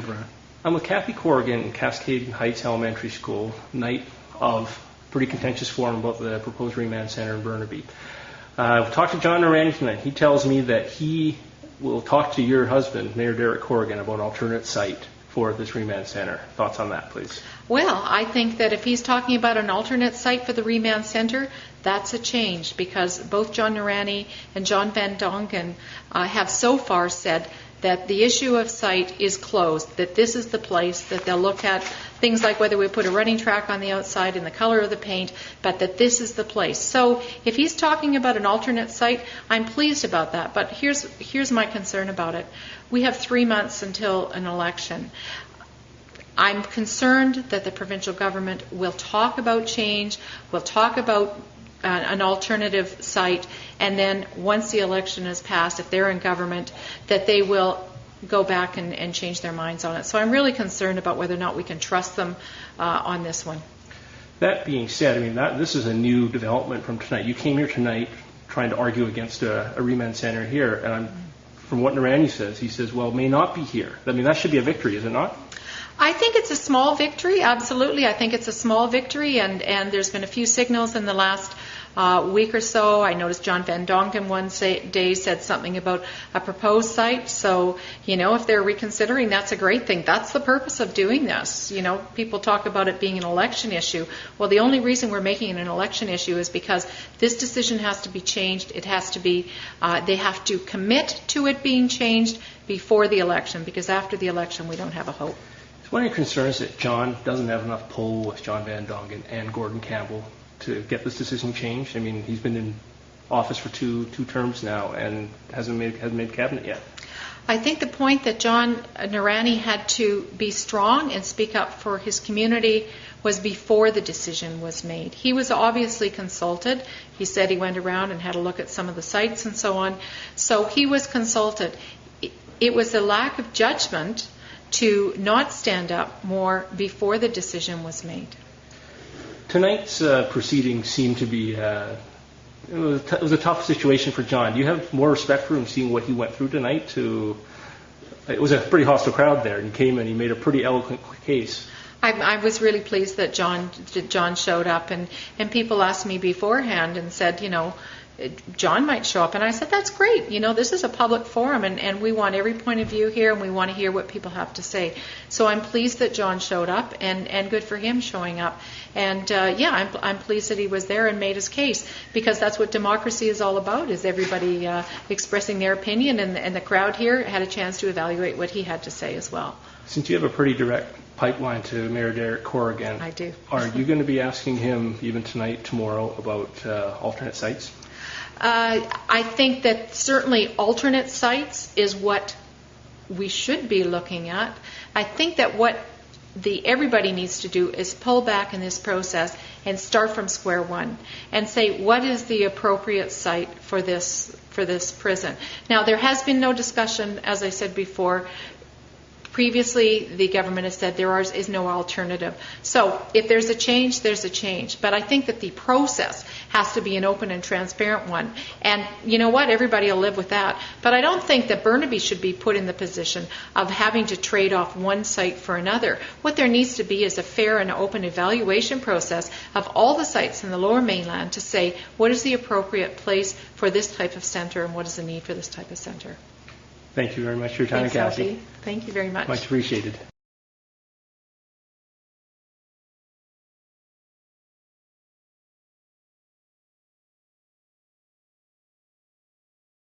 with Brad. I'm with Kathy Corrigan in Cascade Heights Elementary School, night of pretty contentious forum about the proposed remand center in Burnaby. I've talked to John Narani tonight. He tells me that he will talk to your husband, Mayor Derek Corrigan, about an alternate site for this remand center. Thoughts on that, please? Well, I think that if he's talking about an alternate site for the remand center, that's a change, because both John Narani and John Van Dongen have so far said that the issue of site is closed, that this is the place, that they'll look at things like whether we put a running track on the outside and the color of the paint, but that this is the place. So if he's talking about an alternate site, I'm pleased about that. But here's my concern about it. We have 3 months until an election. I'm concerned that the provincial government will talk about change, will talk about an alternative site, and then once the election is passed, if they're in government, that they will go back and change their minds on it. So I'm really concerned about whether or not we can trust them on this one. That being said, I mean, this is a new development from tonight. You came here tonight trying to argue against a remand center here, and from what Narani says, he says, well, it may not be here. I mean, that should be a victory, is it not? I think it's a small victory, absolutely. I think it's a small victory, and there's been a few signals in the last week or so. I noticed John Van Dongen one day said something about a proposed site. So, if they're reconsidering, that's a great thing. That's the purpose of doing this. People talk about it being an election issue. Well, the only reason we're making it an election issue is because this decision has to be changed. It has to be, they have to commit to it being changed before the election, because after the election we don't have a hope. One of your concerns that John doesn't have enough pull with John Van Dongen and Gordon Campbell to get this decision changed? I mean, he's been in office for two terms now and hasn't made cabinet yet. I think the point that John Narani had to be strong and speak up for his community was before the decision was made. He was obviously consulted. He said he went around and had a look at some of the sites and so on. So he was consulted. It was a lack of judgment to not stand up more before the decision was made. Tonight's proceedings seemed to be, it was a tough situation for John. Do you have more respect for him seeing what he went through tonight? It was a pretty hostile crowd there, and he came and he made a pretty eloquent case. I was really pleased that John showed up, and people asked me beforehand and said, John might show up, and I said, that's great. This is a public forum, and we want every point of view here, and we want to hear what people have to say. So I'm pleased that John showed up, and good for him showing up. And I'm pleased that he was there and made his case, because that's what democracy is all about, is everybody expressing their opinion, and the crowd here had a chance to evaluate what he had to say as well. Since you have a pretty direct pipeline to Mayor Derek Corrigan, I do. Are you going to be asking him even tonight, tomorrow, about alternate sites? I think that certainly alternate sites is what we should be looking at. I think that what everybody needs to do is pull back in this process and start from square one and say, what is the appropriate site for this prison? Now, there has been no discussion, as I said before. Previously, the government has said there is no alternative. So if there's a change, there's a change. But I think that the process has to be an open and transparent one. And you know what? Everybody will live with that. But I don't think that Burnaby should be put in the position of having to trade off one site for another. What there needs to be is a fair and open evaluation process of all the sites in the Lower Mainland to say what is the appropriate place for this type of centre and what is the need for this type of centre. Thank you very much for your time, Thanks, Kathy. Alfie. Thank you very much. Much appreciated.